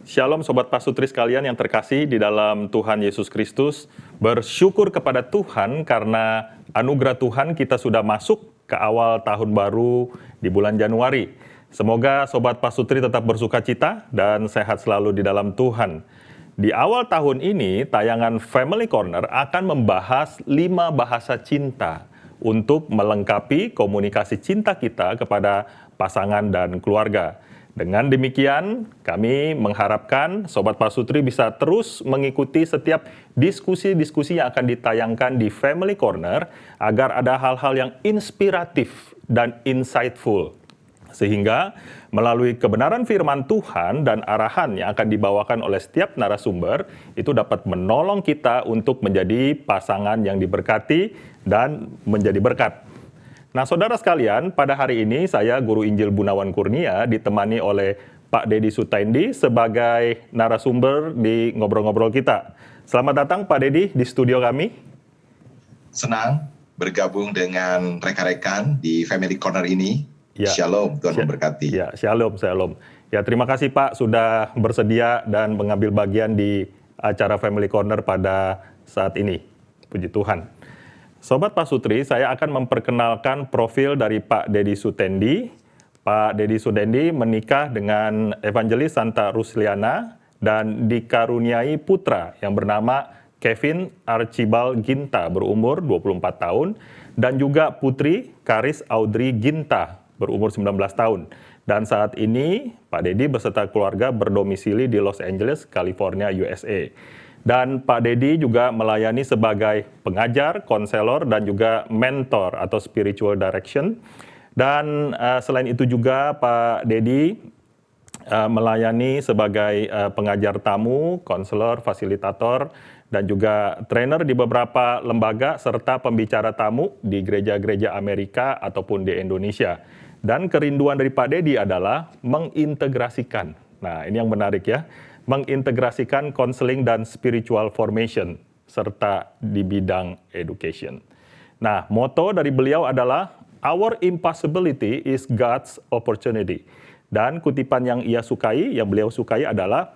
Shalom Sobat Pasutri sekalian yang terkasih di dalam Tuhan Yesus Kristus. Bersyukur kepada Tuhan karena anugerah Tuhan kita sudah masuk ke awal tahun baru di bulan Januari. Semoga Sobat Pasutri tetap bersuka cita dan sehat selalu di dalam Tuhan. Di awal tahun ini, tayangan Family Corner akan membahas 5 bahasa cinta untuk melengkapi komunikasi cinta kita kepada pasangan dan keluarga. Dengan demikian, kami mengharapkan Sobat Pasutri bisa terus mengikuti setiap diskusi-diskusi yang akan ditayangkan di Family Corner agar ada hal-hal yang inspiratif dan insightful. Sehingga melalui kebenaran firman Tuhan dan arahan yang akan dibawakan oleh setiap narasumber, itu dapat menolong kita untuk menjadi pasangan yang diberkati dan menjadi berkat. Nah, saudara sekalian, pada hari ini saya Guru Injil Bunawan Kurnia ditemani oleh Pak Dedi Sutendi sebagai narasumber di ngobrol-ngobrol kita. Selamat datang Pak Dedi di studio kami. Senang bergabung dengan rekan-rekan di Family Corner ini. Ya. Shalom, Tuhan memberkati. Ya, shalom. Ya, terima kasih Pak sudah bersedia dan mengambil bagian di acara Family Corner pada saat ini. Puji Tuhan. Sobat Pasutri, saya akan memperkenalkan profil dari Pak Dedi Sutendi. Pak Dedi Sutendi menikah dengan Evangelis Santa Rusliana dan dikaruniai putra yang bernama Kevin Archibald Ginta berumur 24 tahun dan juga putri Karis Audrey Ginta berumur 19 tahun. Dan saat ini Pak Dedi beserta keluarga berdomisili di Los Angeles, California, USA. Dan Pak Dedi juga melayani sebagai pengajar, konselor, dan juga mentor atau spiritual direction. Dan selain itu juga Pak Dedi melayani sebagai pengajar tamu, konselor, fasilitator, dan juga trainer di beberapa lembaga serta pembicara tamu di gereja-gereja Amerika ataupun di Indonesia. Dan kerinduan dari Pak Dedi adalah mengintegrasikan. Nah, ini yang menarik ya. Mengintegrasikan counseling dan spiritual formation serta di bidang education. Nah, moto dari beliau adalah Our impossibility is God's opportunity. Dan kutipan yang beliau sukai adalah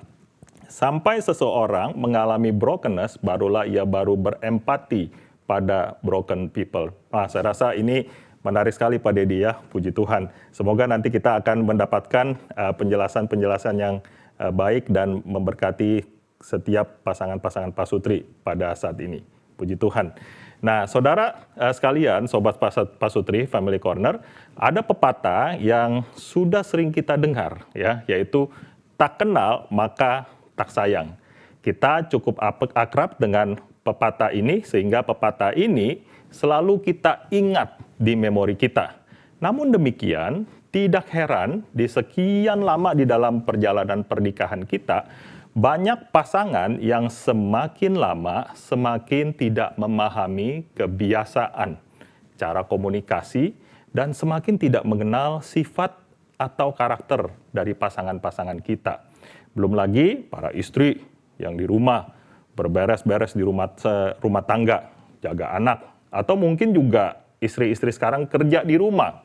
sampai seseorang mengalami brokenness, barulah ia baru berempati pada broken people. Nah, saya rasa ini menarik sekali Pak Dedi ya, puji Tuhan. Semoga nanti kita akan mendapatkan penjelasan-penjelasan yang baik dan memberkati setiap pasangan-pasangan pasutri pada saat ini. Puji Tuhan. Nah, saudara sekalian, Sobat Pasutri Family Corner, ada pepatah yang sudah sering kita dengar ya, yaitu tak kenal maka tak sayang. Kita cukup akrab dengan pepatah ini sehingga pepatah ini selalu kita ingat di memori kita. Namun demikian, tidak heran di sekian lama di dalam perjalanan pernikahan kita, banyak pasangan yang semakin lama semakin tidak memahami kebiasaan, cara komunikasi, dan semakin tidak mengenal sifat atau karakter dari pasangan-pasangan kita. Belum lagi para istri yang di rumah, berberes-beres di rumah tangga, jaga anak, atau mungkin juga istri-istri sekarang kerja di rumah,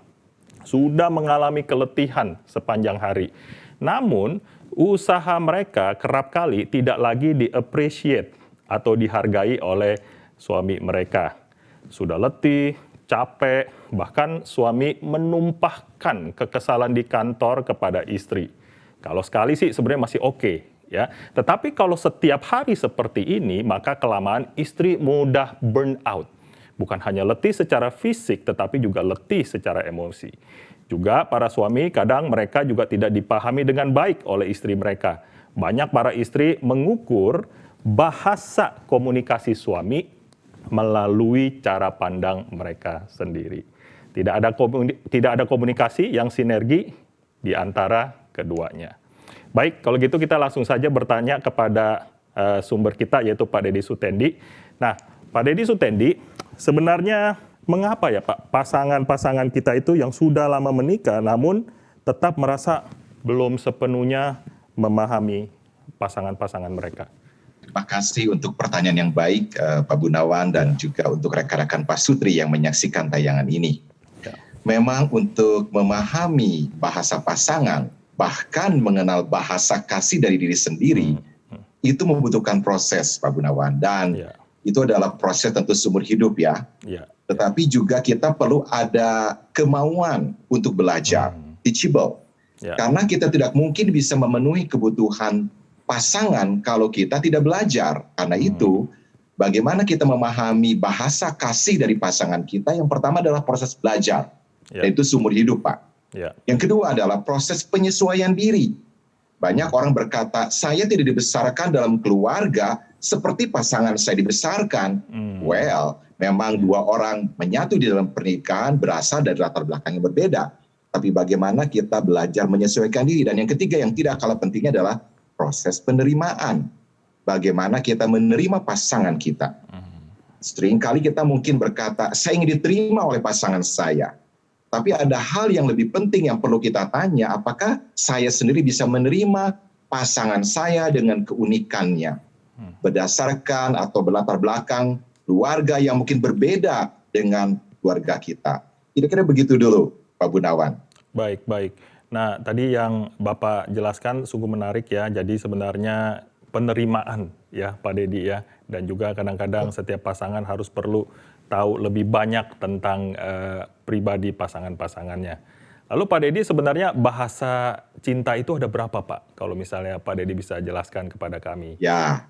sudah mengalami keletihan sepanjang hari. Namun, usaha mereka kerap kali tidak lagi di-appreciate atau dihargai oleh suami mereka. Sudah letih, capek, bahkan suami menumpahkan kekesalan di kantor kepada istri. Kalau sekali sih sebenarnya masih oke, ya. Tetapi kalau setiap hari seperti ini, maka kelamaan istri mudah burn out. Bukan hanya letih secara fisik, tetapi juga letih secara emosi. Juga para suami, kadang mereka juga tidak dipahami dengan baik oleh istri mereka. Banyak para istri mengukur bahasa komunikasi suami melalui cara pandang mereka sendiri. Tidak ada komunikasi yang sinergi di antara keduanya. Baik, kalau gitu kita langsung saja bertanya kepada sumber kita, yaitu Pak Dedi Sutendi. Nah, Pak Dedi Sutendi, sebenarnya mengapa ya Pak, pasangan-pasangan kita itu yang sudah lama menikah namun tetap merasa belum sepenuhnya memahami pasangan-pasangan mereka? Terima kasih untuk pertanyaan yang baik Pak Bunawan dan juga untuk rekan-rekan Pasutri yang menyaksikan tayangan ini. Ya. Memang untuk memahami bahasa pasangan bahkan mengenal bahasa kasih dari diri sendiri, itu membutuhkan proses, Pak Gunawan. Dan itu adalah proses tentu seumur hidup ya. Tetapi juga kita perlu ada kemauan untuk belajar, teachable. Karena kita tidak mungkin bisa memenuhi kebutuhan pasangan kalau kita tidak belajar. Karena itu, bagaimana kita memahami bahasa kasih dari pasangan kita, yang pertama adalah proses belajar. Yaitu seumur hidup, Pak. Yang kedua adalah proses penyesuaian diri. Banyak orang berkata, saya tidak dibesarkan dalam keluarga seperti pasangan saya dibesarkan. Well, memang dua orang menyatu di dalam pernikahan berasal dari latar belakang yang berbeda. Tapi bagaimana kita belajar menyesuaikan diri. Dan yang ketiga yang tidak kalah pentingnya adalah proses penerimaan. Bagaimana kita menerima pasangan kita. Seringkali kita mungkin berkata, saya ingin diterima oleh pasangan saya. Tapi ada hal yang lebih penting yang perlu kita tanya, apakah saya sendiri bisa menerima pasangan saya dengan keunikannya. Berdasarkan atau berlatar belakang keluarga yang mungkin berbeda dengan keluarga kita. Kira-kira begitu dulu, Pak Gunawan. Baik. Nah, tadi yang Bapak jelaskan sungguh menarik ya. Jadi sebenarnya penerimaan ya Pak Dedi ya. Dan juga kadang-kadang setiap pasangan harus perlu tahu lebih banyak tentang pribadi pasangan-pasangannya. Lalu Pak Dedi, sebenarnya bahasa cinta itu ada berapa Pak? Kalau misalnya Pak Dedi bisa jelaskan kepada kami. Ya.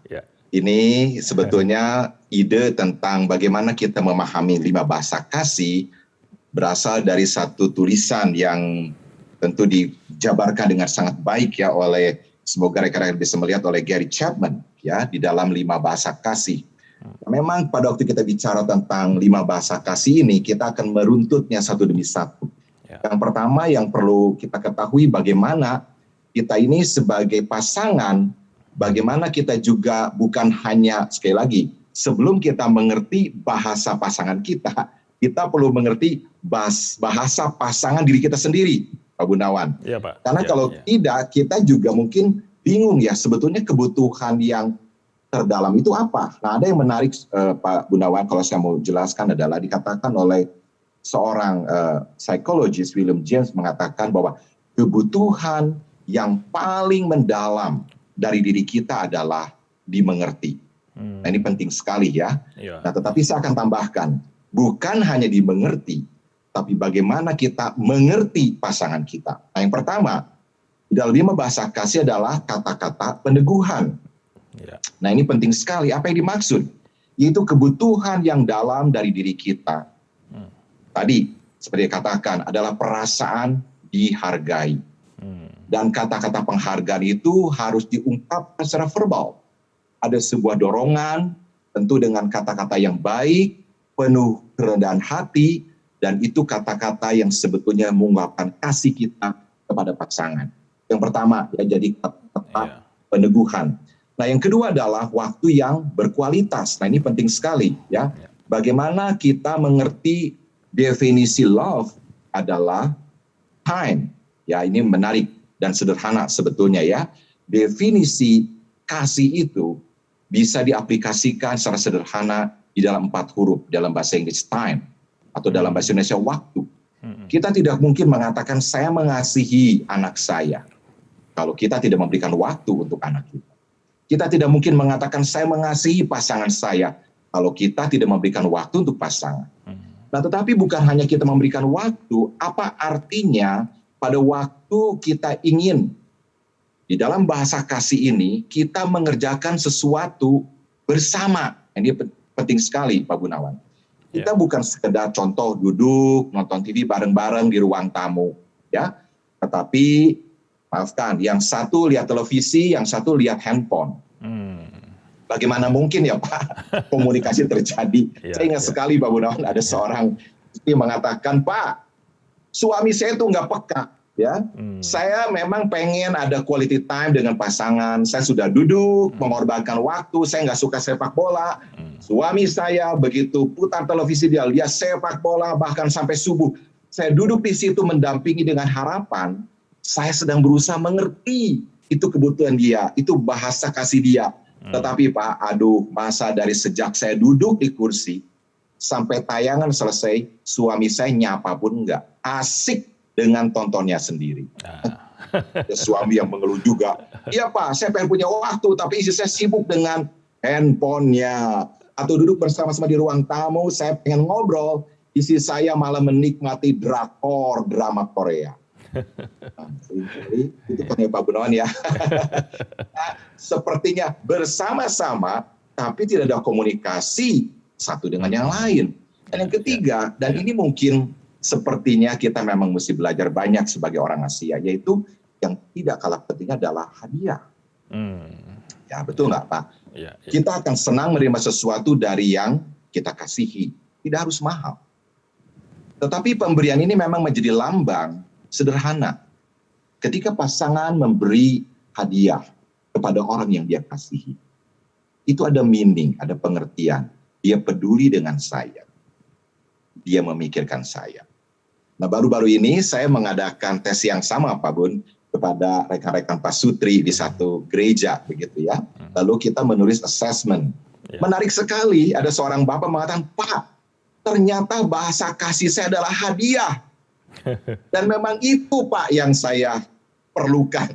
Ini sebetulnya ide tentang bagaimana kita memahami 5 bahasa kasih berasal dari satu tulisan yang tentu dijabarkan dengan sangat baik ya oleh, semoga rekan-rekan bisa melihat, oleh Gary Chapman ya di dalam 5 bahasa kasih. Memang pada waktu kita bicara tentang 5 bahasa kasih ini, kita akan meruntutnya satu demi satu. Yang pertama yang perlu kita ketahui bagaimana kita ini sebagai pasangan, bagaimana kita juga bukan hanya, sekali lagi, sebelum kita mengerti bahasa pasangan kita perlu mengerti bahasa pasangan diri kita sendiri, Pak Gunawan. Iya, Pak. Karena kalau tidak, kita juga mungkin bingung ya, sebetulnya kebutuhan yang terdalam itu apa? Nah, ada yang menarik Pak Gunawan, kalau saya mau jelaskan adalah dikatakan oleh seorang psikologis, William James, mengatakan bahwa kebutuhan yang paling mendalam dari diri kita adalah dimengerti. Nah, ini penting sekali ya. Nah, tetapi saya akan tambahkan, bukan hanya dimengerti, tapi bagaimana kita mengerti pasangan kita. Nah, yang pertama, di dalam 5 bahasa kasih adalah kata-kata peneguhan. Nah, ini penting sekali. Apa yang dimaksud? Yaitu kebutuhan yang dalam dari diri kita. Tadi, seperti dikatakan, adalah perasaan dihargai. Dan kata-kata penghargaan itu harus diungkapkan secara verbal. Ada sebuah dorongan, tentu dengan kata-kata yang baik, penuh kerendahan hati, dan itu kata-kata yang sebetulnya mengungkapkan kasih kita kepada pasangan. Yang pertama, ya, jadi kata-kata peneguhan. Nah, yang kedua adalah waktu yang berkualitas. Nah, ini penting sekali ya. Bagaimana kita mengerti definisi love adalah time. Ya, ini menarik dan sederhana sebetulnya ya. Definisi kasih itu bisa diaplikasikan secara sederhana di dalam 4 huruf dalam bahasa Inggris, time, atau dalam bahasa Indonesia waktu. Kita tidak mungkin mengatakan saya mengasihi anak saya kalau kita tidak memberikan waktu untuk anak kita. Kita tidak mungkin mengatakan saya mengasihi pasangan saya kalau kita tidak memberikan waktu untuk pasangan. Nah, tetapi bukan hanya kita memberikan waktu, apa artinya pada waktu kita ingin di dalam bahasa kasih ini kita mengerjakan sesuatu bersama. Ini penting sekali, Pak Gunawan. Kita bukan sekedar contoh duduk nonton TV bareng-bareng di ruang tamu, ya. Tetapi maafkan, yang satu lihat televisi, yang satu lihat handphone. Bagaimana mungkin ya Pak komunikasi terjadi? Saya ingat sekali Pak Gunawan, ada seorang istri mengatakan, Pak, suami saya tuh nggak peka. Ya, saya memang pengen ada quality time dengan pasangan. Saya sudah duduk, mengorbankan waktu. Saya nggak suka sepak bola. Suami saya begitu putar televisi dia sepak bola bahkan sampai subuh. Saya duduk di situ mendampingi dengan harapan. Saya sedang berusaha mengerti itu kebutuhan dia, itu bahasa kasih dia. Tetapi Pak, masa dari sejak saya duduk di kursi sampai tayangan selesai, suami saya nyapa pun enggak. Asik dengan tontonnya sendiri. Ya, suami yang mengeluh juga. Iya Pak, saya pengen punya waktu, tapi istri saya sibuk dengan handphonenya. Atau duduk bersama-sama di ruang tamu, saya pengen ngobrol, istri saya malah menikmati drakor, drama Korea. Nah, itu kan ya Pak Gunawan ya. Nah, sepertinya bersama-sama, tapi tidak ada komunikasi satu dengan yang lain. Dan yang ketiga, dan ini mungkin sepertinya kita memang mesti belajar banyak sebagai orang Asia, yaitu yang tidak kalah pentingnya adalah hadiah. Ya betul nggak Pak? Kita akan senang menerima sesuatu dari yang kita kasihi. Tidak harus mahal. Tetapi pemberian ini memang menjadi lambang sederhana. Ketika pasangan memberi hadiah kepada orang yang dia kasihi, itu ada meaning, ada pengertian. Dia peduli dengan saya. Dia memikirkan saya. Nah, baru-baru ini saya mengadakan tes yang sama, Pak Bun, kepada rekan-rekan Pak Sutri di satu gereja, begitu ya. Lalu kita menulis assessment. Menarik sekali, ada seorang bapak mengatakan, Pak, ternyata bahasa kasih saya adalah hadiah. Dan memang itu, Pak, yang saya perlukan,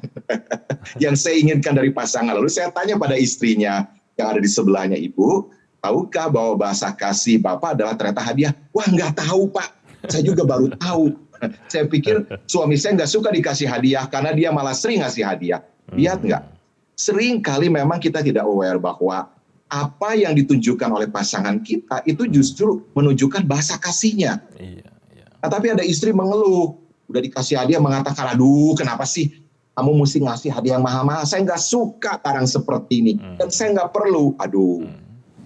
yang saya inginkan dari pasangan. Lalu saya tanya pada istrinya yang ada di sebelahnya, Ibu, tahukah bahwa bahasa kasih Bapak adalah ternyata hadiah? Wah, nggak tahu, Pak. Saya juga baru tahu. Saya pikir suami saya nggak suka dikasih hadiah karena dia malah sering ngasih hadiah. Lihat nggak? Sering kali memang kita tidak aware bahwa apa yang ditunjukkan oleh pasangan kita itu justru menunjukkan bahasa kasihnya. Nah, tapi ada istri mengeluh, udah dikasih hadiah mengatakan, aduh kenapa sih kamu mesti ngasih hadiah yang mahal-mahal? Saya nggak suka barang seperti ini dan saya nggak perlu. Aduh,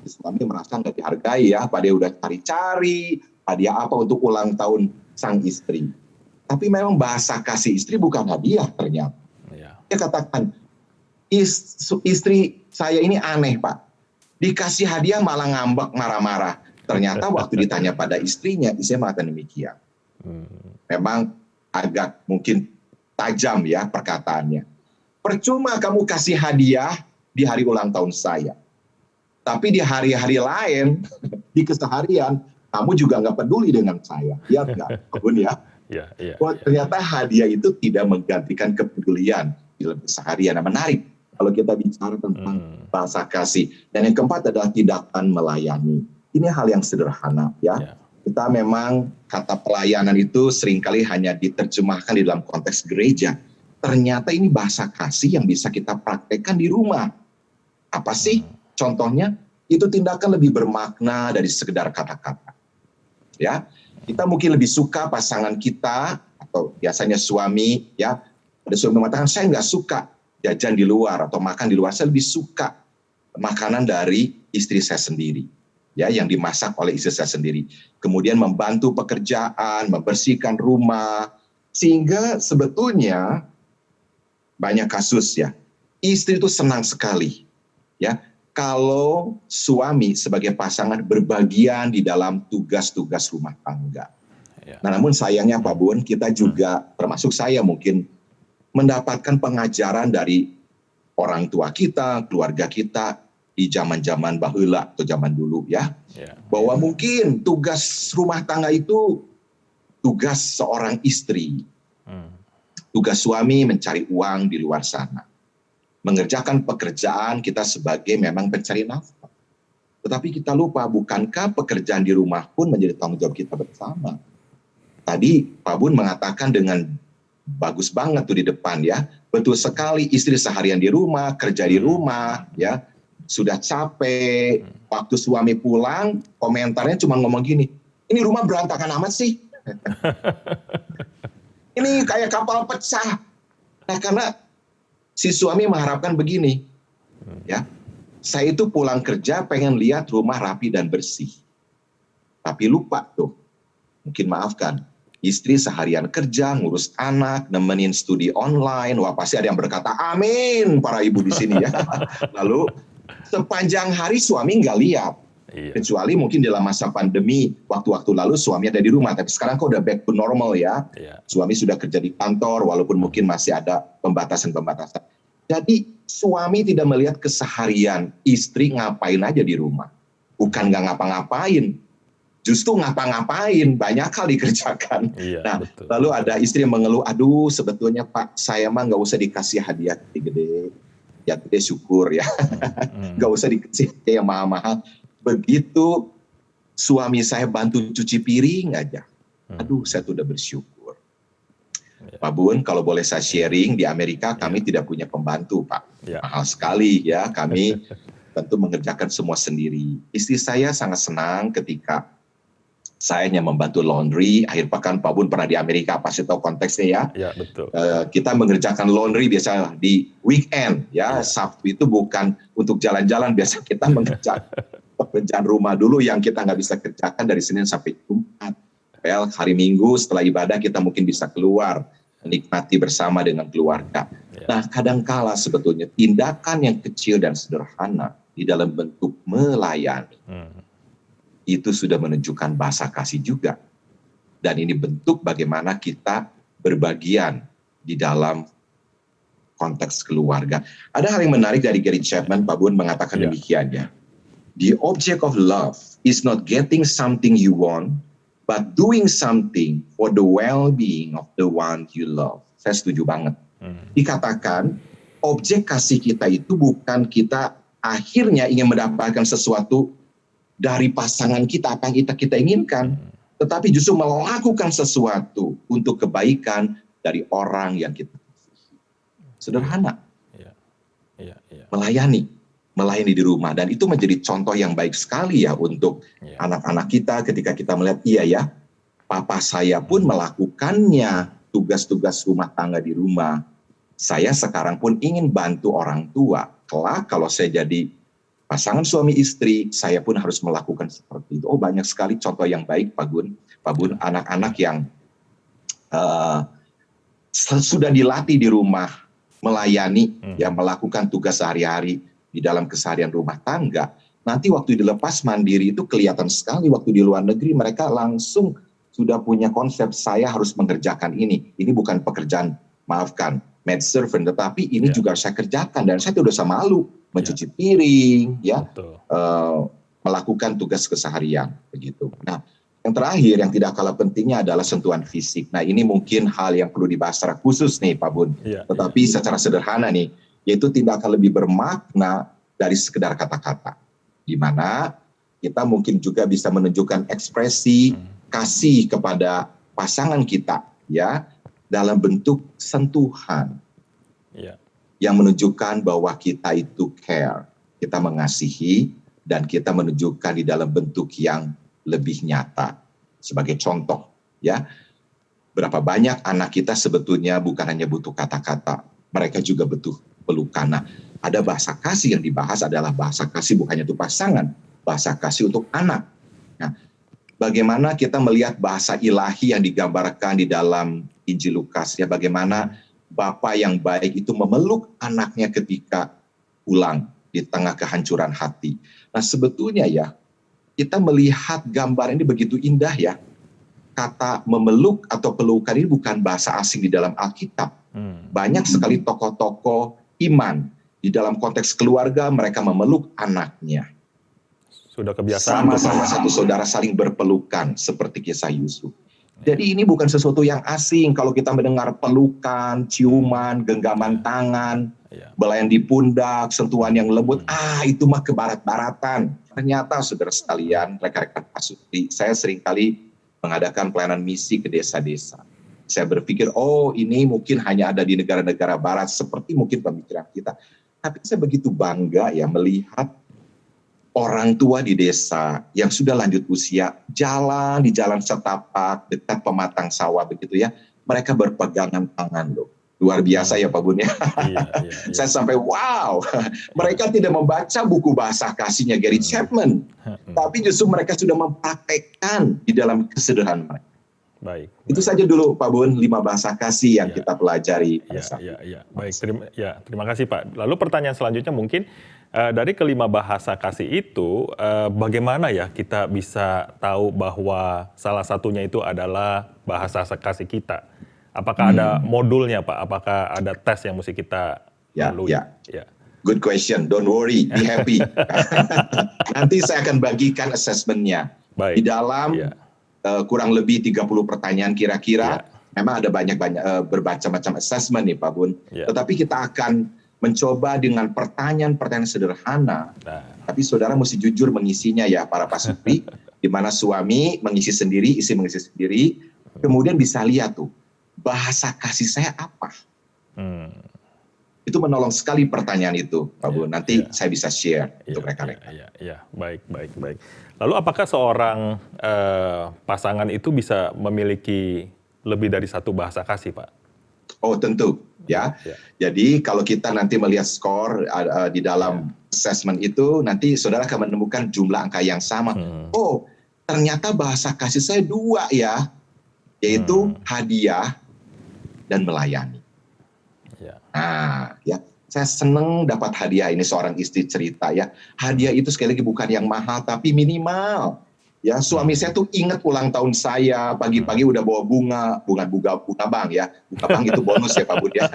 suami merasa nggak dihargai ya, Pak dia udah cari-cari hadiah apa untuk ulang tahun sang istri. Tapi memang bahasa kasih istri bukan hadiah ternyata. Dia katakan, istri saya ini aneh Pak. Dikasih hadiah malah ngambek marah-marah. Ternyata waktu ditanya pada istrinya mengatakan demikian. Memang agak mungkin tajam ya perkataannya. Percuma kamu kasih hadiah di hari ulang tahun saya. Tapi di hari-hari lain, di keseharian, kamu juga nggak peduli dengan saya. Lihat nggak, Bun ya? Ternyata hadiah itu tidak menggantikan kepedulian di dalam keseharian. Nah, menarik kalau kita bicara tentang bahasa kasih. Dan yang keempat adalah tindakan melayani. Ini hal yang sederhana ya. Kita memang kata pelayanan itu seringkali hanya diterjemahkan di dalam konteks gereja. Ternyata ini bahasa kasih yang bisa kita praktekkan di rumah. Apa sih contohnya? Itu tindakan lebih bermakna dari sekedar kata-kata. Ya, kita mungkin lebih suka pasangan kita atau biasanya suami ya, ada suami mengatakan saya nggak suka jajan di luar atau makan di luar, saya lebih suka makanan dari istri saya sendiri ya, yang dimasak oleh istri saya sendiri, kemudian membantu pekerjaan, membersihkan rumah, sehingga sebetulnya banyak kasus ya istri itu senang sekali ya kalau suami sebagai pasangan berbagian di dalam tugas-tugas rumah tangga. Nah, namun sayangnya Pak Bun, kita juga, termasuk saya mungkin, mendapatkan pengajaran dari orang tua kita, keluarga kita, di zaman-zaman baheula atau zaman dulu ya. Bahwa mungkin tugas rumah tangga itu tugas seorang istri. Tugas suami mencari uang di luar sana. Mengerjakan pekerjaan kita sebagai memang pencari nafkah. Tetapi kita lupa, bukankah pekerjaan di rumah pun menjadi tanggung jawab kita bersama? Tadi Pak Bun mengatakan dengan bagus banget tuh di depan ya. Betul sekali, istri seharian di rumah, kerja di rumah ya. Sudah capek, waktu suami pulang, komentarnya cuma ngomong gini, ini rumah berantakan amat sih. Ini kayak kapal pecah. Nah, karena si suami mengharapkan begini, ya, saya itu pulang kerja pengen lihat rumah rapi dan bersih. Tapi lupa tuh, mungkin maafkan, istri seharian kerja, ngurus anak, nemenin studi online, wah pasti ada yang berkata, amin, para ibu di sini ya. Lalu sepanjang hari suami nggak lihat, kecuali mungkin dalam masa pandemi, waktu-waktu lalu suami ada di rumah, tapi sekarang kok udah back to normal ya. Suami sudah kerja di kantor, walaupun mungkin masih ada pembatasan-pembatasan. Jadi suami tidak melihat keseharian istri ngapain aja di rumah. Bukan nggak ngapa-ngapain, justru ngapa-ngapain, banyak hal dikerjakan. Iya, Nah, betul. lalu ada istri yang mengeluh, aduh sebetulnya Pak, saya mah nggak usah dikasih hadiah gede-gede. Ya gede syukur ya, nggak usah dikasih yang mahal-mahal. Begitu suami saya bantu cuci piring aja, aduh saya tuh udah bersyukur. Pak Bun, kalau boleh saya sharing, di Amerika kami tidak punya pembantu Pak. Ya. Mahal sekali ya, kami tentu mengerjakan semua sendiri. Istri saya sangat senang ketika saya hanya membantu laundry. Akhir pekan Pak Bun pernah di Amerika, pasti tahu konteksnya ya. Ya, betul. Kita mengerjakan laundry biasa di weekend ya. Ya. Sabtu itu bukan untuk jalan-jalan, biasa kita mengerjakan pekerjaan rumah dulu yang kita nggak bisa kerjakan dari Senin sampai Jumat. Well, hari Minggu setelah ibadah kita mungkin bisa keluar menikmati bersama dengan keluarga. Ya. Nah, kadangkala sebetulnya tindakan yang kecil dan sederhana di dalam bentuk melayani itu sudah menunjukkan bahasa kasih juga. Dan ini bentuk bagaimana kita berbagian di dalam konteks keluarga. Ada hal yang menarik dari Gary Chapman, Pak Bun mengatakan demikian ya. The object of love is not getting something you want, but doing something for the well-being of the one you love. Saya setuju banget. Dikatakan, objek kasih kita itu bukan kita akhirnya ingin mendapatkan sesuatu dari pasangan kita, apa yang kita inginkan, tetapi justru melakukan sesuatu untuk kebaikan dari orang yang kita kasihi. Sederhana. Melayani di rumah. Dan itu menjadi contoh yang baik sekali ya untuk anak-anak kita ketika kita melihat, iya ya, papa saya pun melakukannya, tugas-tugas rumah tangga di rumah. Saya sekarang pun ingin bantu orang tua. Kelak kalau saya jadi pasangan suami istri, saya pun harus melakukan seperti itu. Oh, banyak sekali contoh yang baik, Pak Bun. Anak-anak yang sudah dilatih di rumah melayani, yang melakukan tugas sehari-hari di dalam keseharian rumah tangga. Nanti waktu dilepas mandiri itu kelihatan sekali. Waktu di luar negeri mereka langsung sudah punya konsep, saya harus mengerjakan ini. Ini bukan pekerjaan, maafkan, maid servant, tetapi ini juga harus saya kerjakan. Dan saya tidak usah malu mencuci piring, ya, melakukan tugas keseharian, begitu. Nah, yang terakhir yang tidak kalah pentingnya adalah sentuhan fisik. Nah, ini mungkin hal yang perlu dibahas secara khusus nih, Pak Bun. Tetapi secara sederhana nih, yaitu tindakan lebih bermakna dari sekedar kata-kata, di mana kita mungkin juga bisa menunjukkan ekspresi kasih kepada pasangan kita, ya, dalam bentuk sentuhan. Yang menunjukkan bahwa kita itu care, kita mengasihi, dan kita menunjukkan di dalam bentuk yang lebih nyata. Sebagai contoh, ya, berapa banyak anak kita sebetulnya bukan hanya butuh kata-kata, mereka juga butuh pelukan. Nah, ada bahasa kasih yang dibahas adalah bahasa kasih bukannya untuk pasangan, bahasa kasih untuk anak. Nah, bagaimana kita melihat bahasa ilahi yang digambarkan di dalam Injil Lukas, ya, bagaimana Bapa yang baik itu memeluk anaknya ketika pulang di tengah kehancuran hati. Nah, sebetulnya ya, kita melihat gambar ini begitu indah ya. Kata memeluk atau pelukan ini bukan bahasa asing di dalam Alkitab. Banyak sekali tokoh-tokoh iman di dalam konteks keluarga, mereka memeluk anaknya. Sudah kebiasaan. Sama-sama satu saudara saling berpelukan seperti kisah Yusuf. Jadi ini bukan sesuatu yang asing kalau kita mendengar pelukan, ciuman, genggaman tangan, belayan di pundak, sentuhan yang lembut. Itu mah kebarat-baratan. Ternyata saudara sekalian, rekan-rekan Pasutri, saya seringkali mengadakan pelayanan misi ke desa-desa. Saya berpikir, oh ini mungkin hanya ada di negara-negara barat, seperti mungkin pemikiran kita. Tapi saya begitu bangga ya melihat orang tua di desa yang sudah lanjut usia, jalan di jalan setapak, dekat pematang sawah begitu ya, mereka berpegangan tangan loh. Luar biasa ya Pak Bun ya. Saya sampai wow, mereka tidak membaca buku bahasa kasihnya Gary Chapman, tapi justru mereka sudah mempraktekkan di dalam kesederhanaan mereka. Baik. Itu saja dulu Pak Bun, 5 bahasa kasih yang kita pelajari. Baik, terima kasih Pak. Lalu pertanyaan selanjutnya mungkin dari kelima bahasa kasih itu, bagaimana ya kita bisa tahu bahwa salah satunya itu adalah bahasa kasih kita? Apakah ada modulnya Pak? Apakah ada tes yang mesti kita lalui? Good question, don't worry, be happy. Nanti saya akan bagikan assessment-nya. Baik. Di dalam Iya. kurang lebih 30 pertanyaan kira-kira, Iya. memang ada bermacam-macam assessment nih Pak Bun. Iya. Tetapi kita akan mencoba dengan pertanyaan-pertanyaan sederhana, Nah, tapi saudara mesti jujur mengisinya ya para pasutri, di mana suami mengisi sendiri, istri mengisi sendiri, kemudian bisa lihat tuh, bahasa kasih saya apa. Itu menolong sekali pertanyaan itu, Pak Bun. Nanti saya bisa share untuk rekan-rekan. Iya. Baik. Lalu apakah seorang pasangan itu bisa memiliki lebih dari satu bahasa kasih, Pak? Oh tentu, ya. Jadi kalau kita nanti melihat skor di dalam assessment itu, nanti saudara akan menemukan jumlah angka yang sama. Oh, ternyata bahasa kasih saya 2 ya, yaitu hadiah dan melayani. Nah, ya, saya senang dapat hadiah. Ini seorang istri cerita ya. Hadiah itu sekali lagi bukan yang mahal, tapi minimal. Ya, suami saya tuh ingat ulang tahun saya, pagi-pagi udah bawa bunga bank ya. Bunga bank itu bonus ya Pak Bud ya.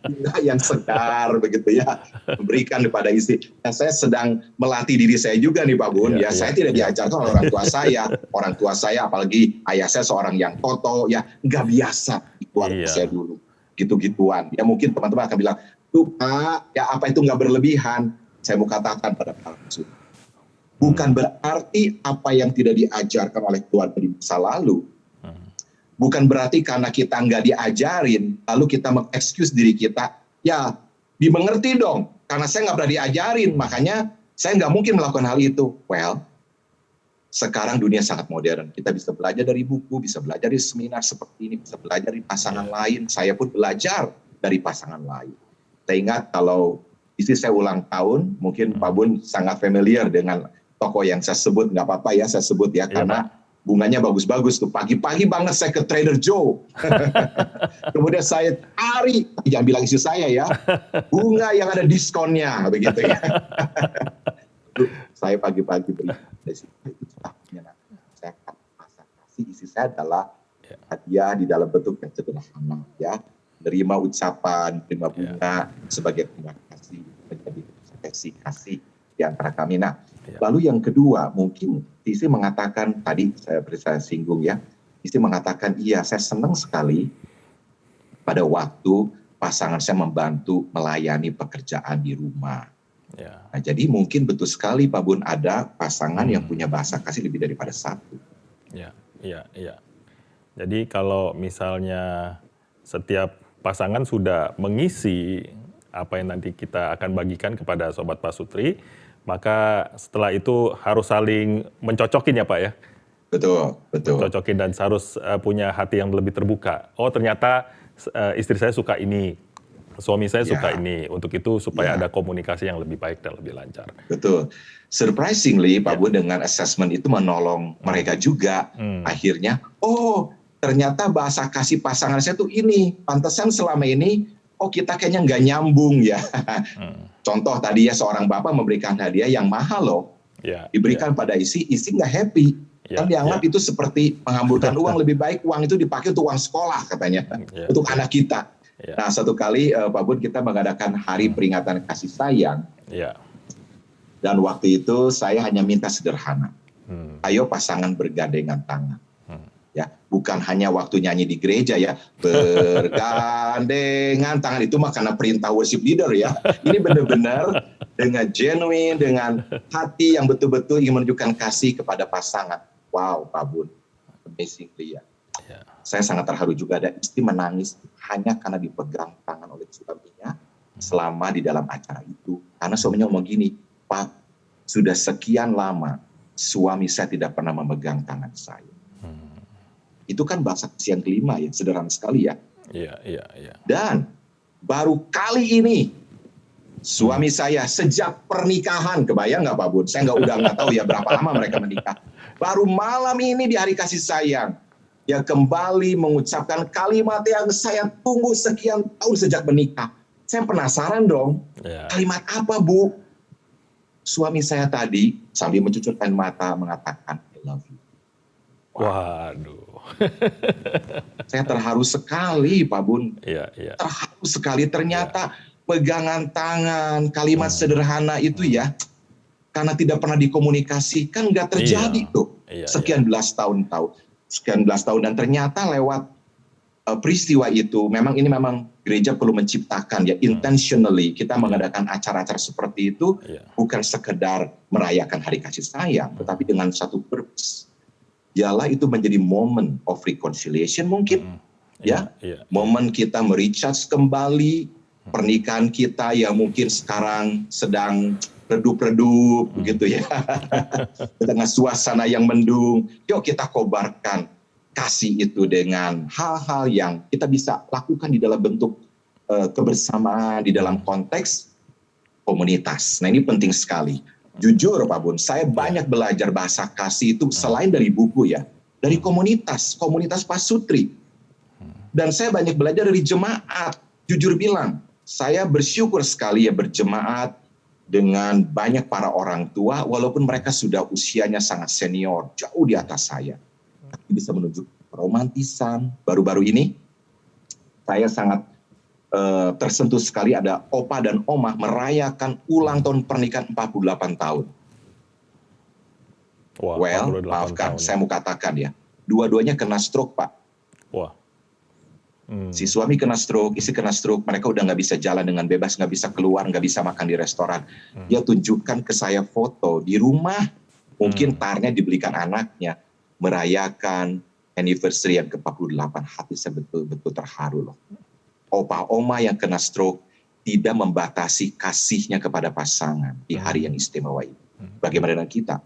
Bunga yang segar begitu ya, memberikan kepada istri. Nah, saya sedang melatih diri saya juga nih Pak Bun ya. Saya tidak diajarkan oleh orang tua saya. Orang tua saya apalagi ayah saya seorang yang toto ya, nggak biasa di keluarga saya dulu. Gitu-gituan. Ya mungkin teman-teman akan bilang, tuh Pak, ya apa itu nggak berlebihan? Saya mau katakan pada Pak Bud. Bukan berarti apa yang tidak diajarkan oleh keluarga di masa lalu. Bukan berarti karena kita nggak diajarin, lalu kita mengexcuse diri kita, ya dimengerti dong, karena saya nggak pernah diajarin, makanya saya nggak mungkin melakukan hal itu. Well, sekarang dunia sangat modern. Kita bisa belajar dari buku, bisa belajar dari seminar seperti ini, bisa belajar dari pasangan lain. Saya pun belajar dari pasangan lain. Saya ingat kalau istri saya ulang tahun, mungkin Pak Bun sangat familiar dengan toko yang saya sebut, nggak apa-apa ya saya sebut ya, karena bunganya bagus-bagus tuh. Pagi-pagi banget saya ke Trader Joe. Kemudian saya cari, jangan bilang istri saya ya, bunga yang ada diskonnya, begitu ya. Saya pagi-pagi beri. Saya kasih istri saya adalah hadiah di dalam bentuk yang sederhana ya. Menerima ucapan, menerima bunga sebagai terima kasih, menjadi kasih di antara kami. Nah, lalu yang kedua, mungkin istri mengatakan, tadi saya singgung ya, istri mengatakan, iya saya senang sekali pada waktu pasangan saya membantu melayani pekerjaan di rumah. Nah, jadi mungkin betul sekali Pak Bun, ada pasangan yang punya bahasa kasih lebih daripada satu. Iya. Jadi kalau misalnya setiap pasangan sudah mengisi apa yang nanti kita akan bagikan kepada Sobat Pasutri, maka setelah itu harus saling mencocokin ya Pak ya? Betul. Mencocokin dan harus punya hati yang lebih terbuka. Oh ternyata istri saya suka ini, suami saya suka ini. Untuk itu supaya ada komunikasi yang lebih baik dan lebih lancar. Betul. Surprisingly Pak Bun, dengan assessment itu menolong mereka juga. Akhirnya, oh ternyata bahasa kasih pasangan saya tuh ini. Pantesan selama ini, oh kita kayaknya nggak nyambung ya. Contoh tadi ya, seorang bapak memberikan hadiah yang mahal loh. Diberikan pada istri nggak happy. Kan dianggap itu seperti menghamburkan uang, lebih baik uang itu dipakai untuk uang sekolah katanya. Untuk anak kita. Nah satu kali Pak Bun, kita mengadakan hari peringatan kasih sayang. Dan waktu itu saya hanya minta sederhana. Ayo pasangan bergandengan tangan. Ya, bukan hanya waktu nyanyi di gereja ya, bergandengan tangan, itu mah karena perintah worship leader ya. Ini benar-benar dengan genuine, dengan hati yang betul-betul ingin menunjukkan kasih kepada pasangan. Wow, Pak Bun, amazingly ya. Saya sangat terharu juga, ada istri menangis hanya karena dipegang tangan oleh suaminya selama di dalam acara itu. Karena suaminya ngomong gini, Pak, sudah sekian lama suami saya tidak pernah memegang tangan saya. Itu kan bahasa kasih yang kelima ya, sederhana sekali ya. Iya. Dan baru kali ini suami saya sejak pernikahan, kebayang nggak Pak Bun? Saya nggak tahu ya berapa lama mereka menikah. Baru malam ini di hari kasih sayang, ya kembali mengucapkan kalimat yang saya tunggu sekian tahun sejak menikah. Saya penasaran dong, kalimat apa Bu? Suami saya tadi sambil mencucurkan mata mengatakan, I love you. Waduh. Saya terharu sekali Pak Bun. Terharu sekali, ternyata pegangan tangan, kalimat sederhana itu ya, karena tidak pernah dikomunikasikan nggak terjadi tuh. Iya, sekian belas tahun dan ternyata lewat peristiwa itu memang gereja perlu menciptakan ya intentionally kita mengadakan acara-acara seperti itu bukan sekedar merayakan hari kasih sayang tetapi dengan satu purpose. Ialah itu menjadi moment of reconciliation mungkin momen kita merecharge kembali pernikahan kita yang mungkin sekarang sedang redup-redup begitu ya. Dengan suasana yang mendung, yuk kita kobarkan kasih itu dengan hal-hal yang kita bisa lakukan di dalam bentuk kebersamaan di dalam konteks komunitas. Nah ini penting sekali. Jujur Pak Bun, saya banyak belajar bahasa kasih itu selain dari buku ya, dari komunitas pasutri. Dan saya banyak belajar dari jemaat. Jujur bilang, saya bersyukur sekali ya berjemaat dengan banyak para orang tua, walaupun mereka sudah usianya sangat senior, jauh di atas saya. Tapi bisa menunjukkan romantisan. Baru-baru ini, saya sangat tersentuh sekali ada opa dan oma merayakan ulang tahun pernikahan 48 tahun. Wah, well, maafkan, saya mau katakan ya, dua-duanya kena stroke, Pak. Wah. Si suami kena stroke, istri kena stroke, mereka udah nggak bisa jalan dengan bebas, nggak bisa keluar, nggak bisa makan di restoran. Dia tunjukkan ke saya foto di rumah, mungkin tarnya dibelikan anaknya, merayakan anniversary yang ke-48. Hati saya betul-betul terharu loh. Opa oma yang kena stroke tidak membatasi kasihnya kepada pasangan di hari yang istimewa ini. Bagaimana dengan kita?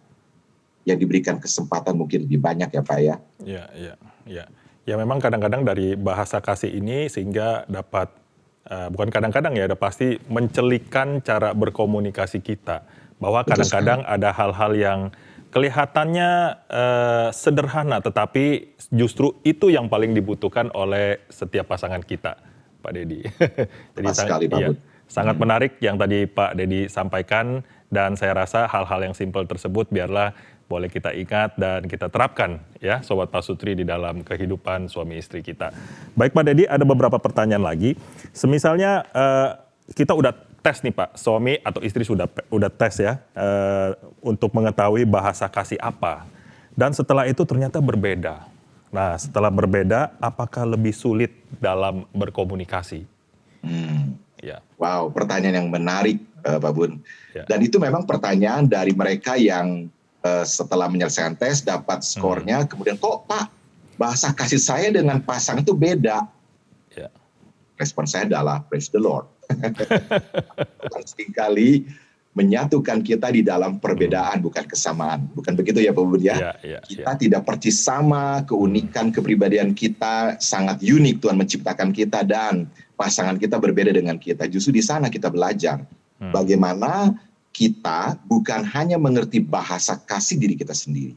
Yang diberikan kesempatan mungkin lebih banyak ya Pak ya? Iya. Ya memang kadang-kadang dari bahasa kasih ini sehingga dapat, bukan kadang-kadang ya, ada pasti mencelikan cara berkomunikasi kita. Bahwa kadang-kadang ada hal-hal yang kelihatannya sederhana, tetapi justru itu yang paling dibutuhkan oleh setiap pasangan kita, Pak Dedi. Jadi sangat menarik yang tadi Pak Dedi sampaikan, dan saya rasa hal-hal yang simpel tersebut biarlah boleh kita ingat dan kita terapkan ya Sobat Pasutri di dalam kehidupan suami istri kita. Baik Pak Dedi, ada beberapa pertanyaan lagi. Semisalnya kita udah tes nih Pak, suami atau istri sudah tes ya untuk mengetahui bahasa kasih apa. Dan setelah itu ternyata berbeda. Nah setelah berbeda, apakah lebih sulit dalam berkomunikasi? Ya. Wow, pertanyaan yang menarik Pak Bun. Ya. Dan itu memang pertanyaan dari mereka yang setelah menyelesaikan tes dapat skornya, kemudian kok Pak bahasa kasih saya dengan pasangan itu beda. Ya. Respon saya adalah praise the Lord. Seringkali menyatukan kita di dalam perbedaan bukan kesamaan, bukan begitu ya Pak Bun ya? Kita tidak persis sama, keunikan kepribadian kita sangat unik, Tuhan menciptakan kita dan pasangan kita berbeda dengan kita. Justru di sana kita belajar bagaimana kita bukan hanya mengerti bahasa kasih diri kita sendiri.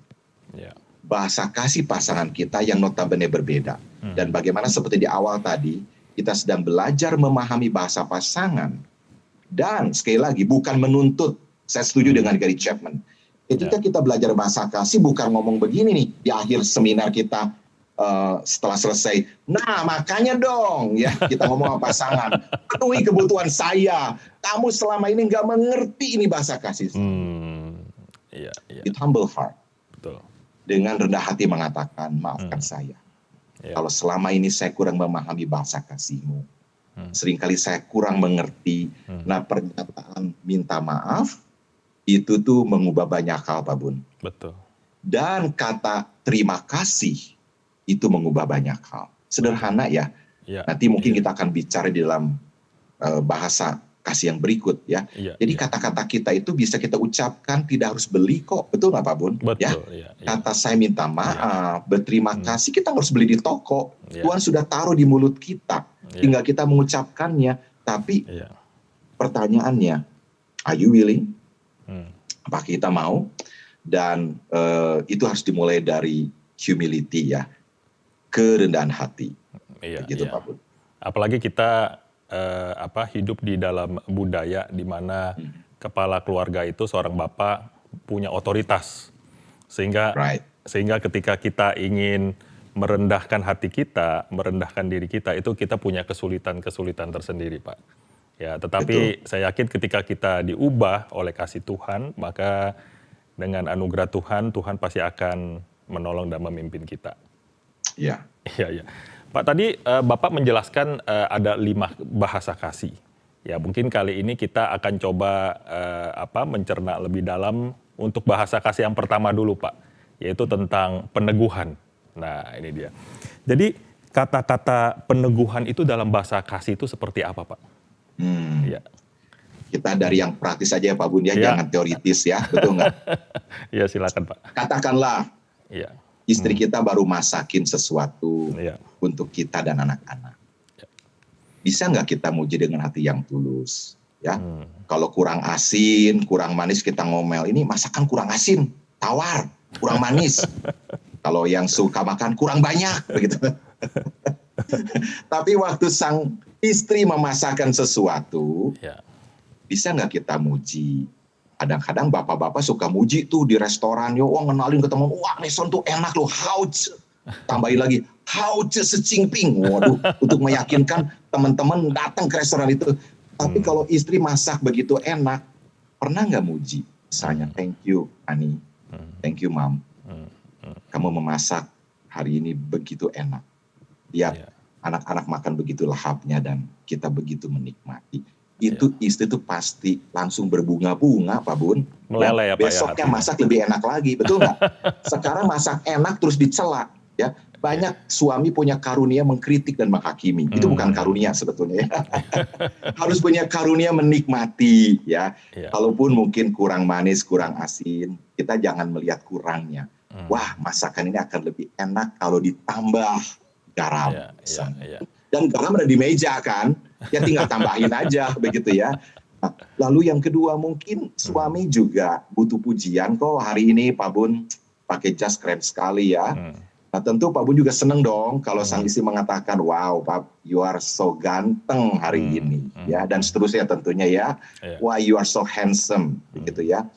Bahasa kasih pasangan kita yang notabene berbeda. Dan bagaimana seperti di awal tadi, kita sedang belajar memahami bahasa pasangan. Dan sekali lagi, bukan menuntut. Saya setuju dengan Gary Chapman. Ketika kita belajar bahasa kasih, bukan ngomong begini nih, di akhir seminar kita, setelah selesai, nah makanya dong ya kita ngomong sama pasangan, penuhi kebutuhan saya, kamu selama ini nggak mengerti ini bahasa kasih. It humble heart. Betul. Dengan rendah hati mengatakan maafkan saya. Kalau selama ini saya kurang memahami bahasa kasihmu, seringkali saya kurang mengerti. Nah pernyataan minta maaf itu tuh mengubah banyak hal Pak Bun. Betul. Dan kata terima kasih itu mengubah banyak hal. Sederhana ya. Nanti mungkin kita akan bicara di dalam bahasa kasih yang berikut ya. Jadi kata-kata kita itu bisa kita ucapkan tidak harus beli kok. Betul nggak Pak Bun? Betul. Ya? Kata saya minta maaf, berterima kasih kita harus beli di toko. Tuhan sudah taruh di mulut kita. Tinggal kita mengucapkannya. Tapi pertanyaannya, are you willing? Apakah kita mau? Dan itu harus dimulai dari humility ya. Kerendahan hati. Begitu Pak Bun. Apalagi kita hidup di dalam budaya di mana kepala keluarga itu seorang bapak punya otoritas. Sehingga ketika kita ingin merendahkan hati kita, merendahkan diri kita, itu kita punya kesulitan-kesulitan tersendiri, Pak. Ya, tetapi saya yakin ketika kita diubah oleh kasih Tuhan, maka dengan anugerah Tuhan, Tuhan pasti akan menolong dan memimpin kita. Ya. Iya, iya. Pak, tadi Bapak menjelaskan ada 5 bahasa kasih. Ya, mungkin kali ini kita akan coba mencerna lebih dalam untuk bahasa kasih yang pertama dulu, Pak, yaitu tentang peneguhan. Nah, ini dia. Jadi, kata-kata peneguhan itu dalam bahasa kasih itu seperti apa, Pak? Ya. Kita dari yang praktis saja ya Pak Bun ya, jangan teoritis ya, betul nggak? Ya, silakan Pak. Katakanlah Ya. istri kita baru masakin sesuatu untuk kita dan anak-anak. Bisa nggak kita muji dengan hati yang tulus? Ya, kalau kurang asin, kurang manis kita ngomel, ini masakan kurang asin, tawar, kurang manis. Kalau yang suka makan kurang banyak, begitu. Tapi waktu sang istri memasakkan sesuatu, bisa nggak kita muji? Kadang-kadang bapak-bapak suka muji tuh di restoran, ngenalin ke teman, wah restoran tuh enak loh, hauts. Tambahin lagi, hauts secingping. Waduh, untuk meyakinkan teman-teman datang ke restoran itu. Tapi kalau istri masak begitu enak, pernah nggak muji? Misalnya, thank you, Ani. Thank you, Mom. Kamu memasak hari ini begitu enak. Lihat, anak-anak makan begitu lahapnya dan kita begitu menikmati. Itu istri itu pasti langsung berbunga-bunga, Pak Bun. Meleleh ya, Pak. Besoknya masak lebih enak lagi, betul nggak? Sekarang masak enak terus dicela. Ya, banyak suami punya karunia mengkritik dan menghakimi. Itu bukan karunia sebetulnya. Ya. Harus punya karunia menikmati. Ya, kalaupun mungkin kurang manis, kurang asin, kita jangan melihat kurangnya. Wah, masakan ini akan lebih enak kalau ditambah garam. Dan garam ada di meja kan, ya tinggal tambahin aja begitu ya. Nah, lalu yang kedua mungkin suami juga butuh pujian kok hari ini Pak Bun pakai jas keren sekali ya. Nah tentu Pak Bun juga seneng dong kalau sang istri mengatakan wow Pak you are so ganteng hari ini ya dan seterusnya tentunya ya. Why you are so handsome begitu ya.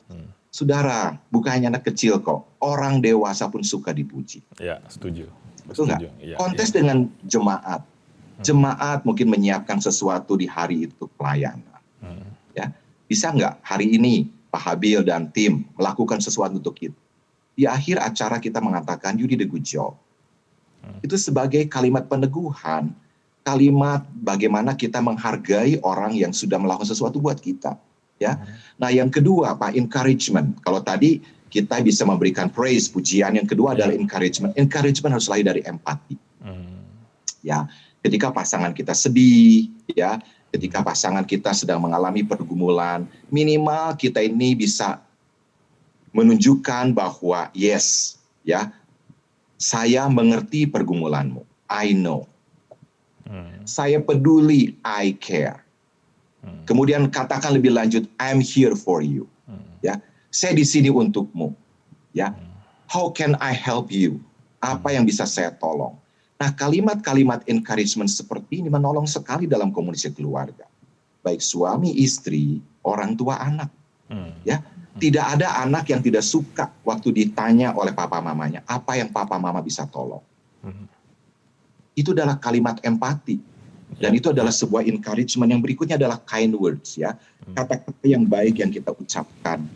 Saudara, bukan hanya anak kecil kok, orang dewasa pun suka dipuji. Ya, setuju. Betul nggak? Kontes dengan jemaat. Jemaat mungkin menyiapkan sesuatu di hari itu pelayanan. Ya, bisa nggak hari ini Pak Habil dan tim melakukan sesuatu untuk kita? Di akhir acara kita mengatakan you did a good job. Itu sebagai kalimat peneguhan, kalimat bagaimana kita menghargai orang yang sudah melakukan sesuatu buat kita. Ya, nah yang kedua Pak encouragement. Kalau tadi kita bisa memberikan praise, pujian. Yang kedua adalah encouragement. Encouragement harus lahir dari empati. Ya, ketika pasangan kita sedih, ya, ketika pasangan kita sedang mengalami pergumulan, minimal kita ini bisa menunjukkan bahwa yes, ya, saya mengerti pergumulanmu. I know. Saya peduli, I care. Kemudian katakan lebih lanjut, I'm here for you. Ya, saya di sini untukmu. Ya, how can I help you? Apa yang bisa saya tolong? Nah, kalimat-kalimat encouragement seperti ini menolong sekali dalam komunikasi keluarga. Baik suami, istri, orang tua, anak. Ya, tidak ada anak yang tidak suka waktu ditanya oleh papa mamanya, apa yang papa mama bisa tolong. Itu adalah kalimat empati. Dan itu adalah sebuah encouragement. Yang berikutnya adalah kind words, ya. Kata-kata yang baik yang kita ucapkan.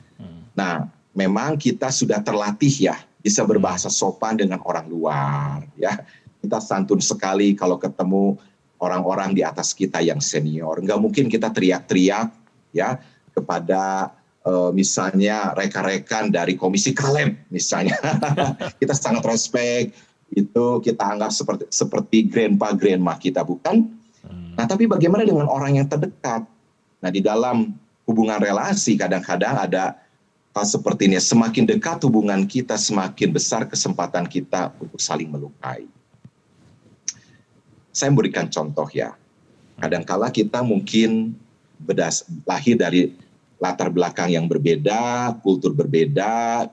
Nah, memang kita sudah terlatih ya, bisa berbahasa sopan dengan orang luar, ya. Kita santun sekali kalau ketemu orang-orang di atas kita yang senior. Nggak mungkin kita teriak-teriak, ya, kepada misalnya rekan-rekan dari Komisi Kaleb, misalnya. Kita sangat respect, itu kita anggap seperti grandpa-grandma kita, bukan? Nah, tapi bagaimana dengan orang yang terdekat? Nah, di dalam hubungan relasi kadang-kadang ada hal seperti ini. Semakin dekat hubungan kita, semakin besar kesempatan kita untuk saling melukai. Saya memberikan contoh ya. Kadang-kala kita mungkin lahir dari latar belakang yang berbeda, kultur berbeda,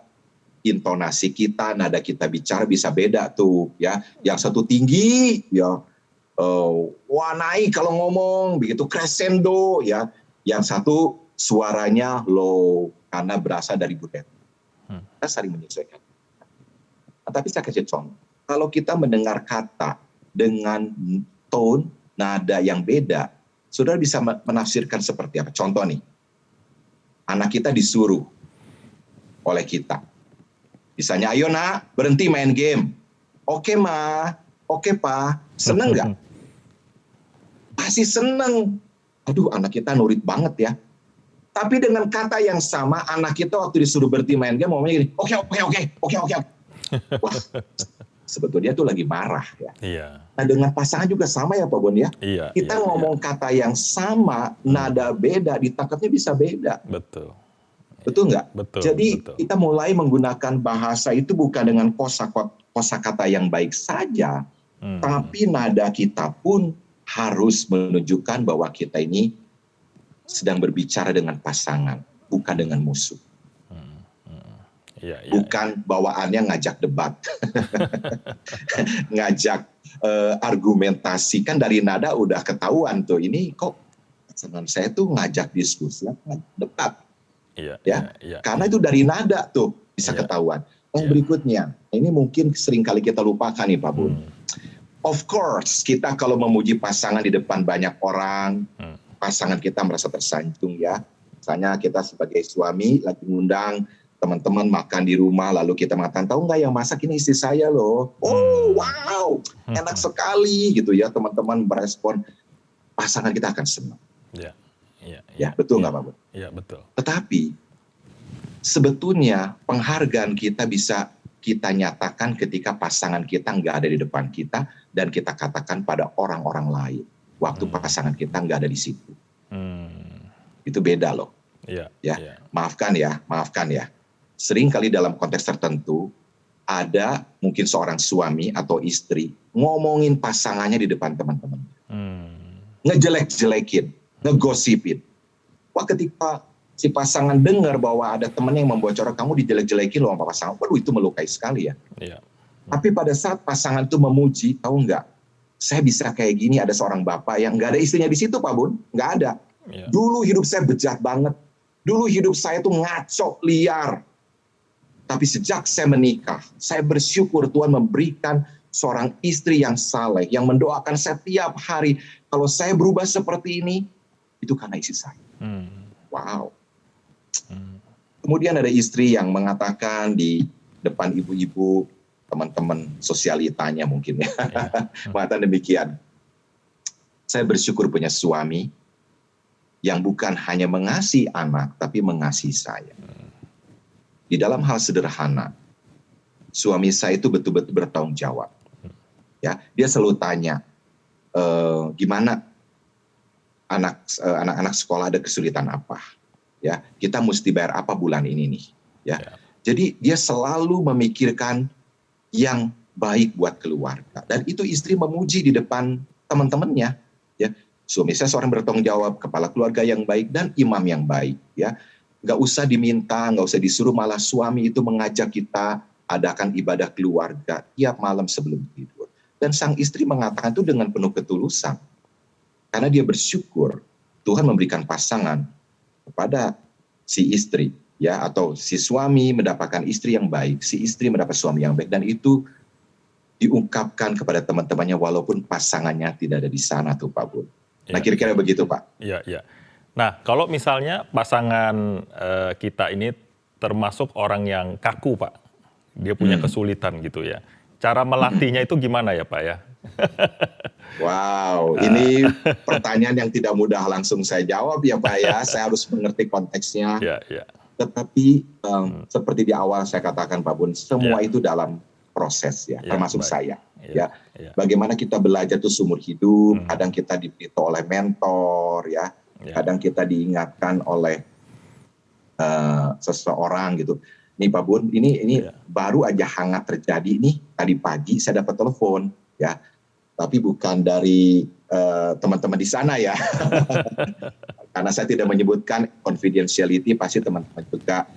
intonasi kita, nada kita bicara bisa beda tuh ya. Yang satu tinggi ya. Wah naik kalau ngomong begitu crescendo ya, yang satu suaranya low karena berasal dari budaya. Kita saling menyesuaikan. Nah, tapi saya kasih contoh, kalau kita mendengar kata dengan tone nada yang beda, saudara bisa menafsirkan seperti apa? Contoh nih, anak kita disuruh oleh kita. Misalnya, ayo nak, berhenti main game. Oke ma, oke pa, seneng nggak? Pasti seneng. Aduh, anak kita nurut banget ya. Tapi dengan kata yang sama, anak kita waktu disuruh berhenti main game, ngomongnya gini, oke. Wah, sebetulnya itu lagi marah ya. Iya. Nah, dengan pasangan juga sama ya Pak Bon ya. Iya. Kita ngomong kata yang sama, nada beda, ditangkapnya bisa beda. Betul. Betul nggak? Betul. Jadi betul. kita mulai menggunakan bahasa itu bukan dengan kosakata yang baik saja, tapi nada kita pun harus menunjukkan bahwa kita ini sedang berbicara dengan pasangan, bukan dengan musuh. Bukan bawaannya ngajak debat, ngajak argumentasi. Kan dari nada udah ketahuan tuh, ini kok pasangan saya tuh ngajak diskusi, debat. Karena itu dari nada tuh bisa ketahuan. Yang berikutnya, ini mungkin sering kali kita lupakan nih Pak Bun. Of course, kita kalau memuji pasangan di depan banyak orang, pasangan kita merasa tersanjung ya. Misalnya kita sebagai suami lagi ngundang teman-teman makan di rumah, lalu kita mengatakan, tahu nggak yang masak ini istri saya loh. Oh wow, enak sekali gitu ya. Teman-teman merespon, pasangan kita akan senang. Ya, betul nggak Pak Bun? Iya, betul. Tetapi sebetulnya penghargaan kita bisa kita nyatakan ketika pasangan kita nggak ada di depan kita dan kita katakan pada orang-orang lain waktu pasangan kita nggak ada di situ. Itu beda loh. Maafkan ya. Sering kali dalam konteks tertentu ada mungkin seorang suami atau istri ngomongin pasangannya di depan teman-teman, ngejelek-jelekin, ngegosipin. Wah, ketika si pasangan dengar bahwa ada temannya yang membocorkan, kamu dijelek-jelekin loh sama pasangan, waduh itu melukai sekali ya. Tapi pada saat pasangan itu memuji, tahu nggak, saya bisa kayak gini, ada seorang bapak yang nggak ada istrinya di situ Pak Bun, nggak ada. Dulu hidup saya bejat banget, dulu hidup saya tuh ngaco, liar. Tapi sejak saya menikah, saya bersyukur Tuhan memberikan seorang istri yang saleh, yang mendoakan saya tiap hari. Kalau saya berubah seperti ini, itu karena istri saya. Wow. Kemudian ada istri yang mengatakan di depan ibu-ibu, teman-teman sosialitanya mungkin ya, mengatakan demikian. Saya bersyukur punya suami yang bukan hanya mengasihi anak, tapi mengasihi saya. Di dalam hal sederhana, suami saya itu betul-betul bertanggung jawab. Ya, dia selalu tanya, gimana anak-anak sekolah ada kesulitan apa? Ya, kita mesti bayar apa bulan ini nih? Ya, jadi dia selalu memikirkan yang baik buat keluarga. Dan itu istri memuji di depan teman-temannya. Ya, suami saya seorang bertanggung jawab, kepala keluarga yang baik dan imam yang baik. Ya. Nggak usah diminta, nggak usah disuruh, malah suami itu mengajak kita adakan ibadah keluarga tiap malam sebelum tidur. Dan sang istri mengatakan itu dengan penuh ketulusan. Karena dia bersyukur Tuhan memberikan pasangan kepada si istri, ya, atau si suami mendapatkan istri yang baik, si istri mendapat suami yang baik, dan itu diungkapkan kepada teman-temannya walaupun pasangannya tidak ada di sana tuh Pak Bun. Nah kira-kira begitu Pak. Iya. Nah, kalau misalnya pasangan kita ini termasuk orang yang kaku, Pak. Dia punya kesulitan gitu ya. Cara melatihnya itu gimana ya, Pak ya? Wow, ini pertanyaan yang tidak mudah langsung saya jawab ya, Pak ya. Saya harus mengerti konteksnya. Tetapi seperti di awal saya katakan, Pak Bun, semua itu dalam proses ya, termasuk saya. Ya, bagaimana kita belajar itu seumur hidup. Kadang kita diberitahu oleh mentor, ya. Kadang kita diingatkan oleh seseorang gitu. Nih Pak Bun, ini baru aja hangat terjadi nih. Tadi pagi saya dapat telepon, ya. Tapi bukan dari teman-teman di sana ya. Karena saya tidak menyebutkan confidentiality, pasti teman-teman juga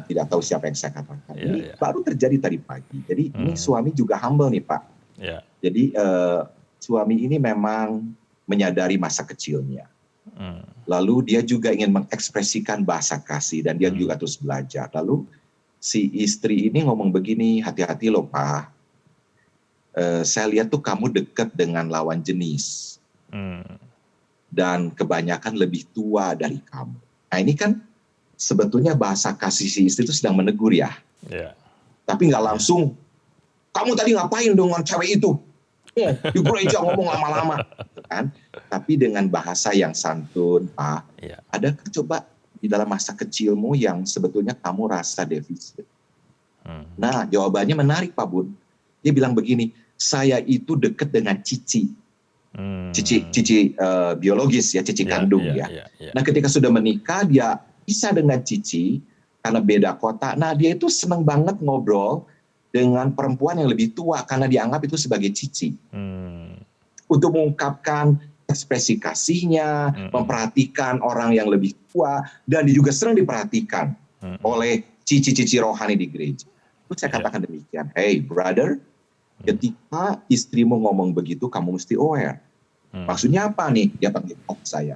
tidak tahu siapa yang saya katakan. Ini baru terjadi tadi pagi. Jadi ini suami juga humble nih Pak. Jadi suami ini memang menyadari masa kecilnya. Lalu dia juga ingin mengekspresikan bahasa kasih dan dia juga terus belajar. Lalu si istri ini ngomong begini, hati-hati loh Pak. Saya lihat tuh kamu dekat dengan lawan jenis. Dan kebanyakan lebih tua dari kamu. Nah ini kan sebetulnya bahasa kasih si istri itu sedang menegur ya. Ya. Tapi nggak langsung, kamu tadi ngapain dengan cewek itu? Di gereja ngomong lama-lama. Gitu kan? Tapi dengan bahasa yang santun, Pak, Ya. adakah coba di dalam masa kecilmu yang sebetulnya kamu rasa defisit? Nah, jawabannya menarik, Pak Bun. Dia bilang begini, saya itu dekat dengan cici. Cici biologis ya, cici kandung ya. Nah, ketika sudah menikah, dia bisa dengan cici, karena beda kota. Nah, dia itu senang banget ngobrol dengan perempuan yang lebih tua karena dianggap itu sebagai cici. Untuk mengungkapkan ekspresi kasihnya, memperhatikan orang yang lebih tua, dan dia juga sering diperhatikan oleh cici-cici rohani di gereja. Terus saya katakan demikian, hey brother, ketika istrimu ngomong begitu, kamu mesti aware. Maksudnya apa nih? Dia panggil saya.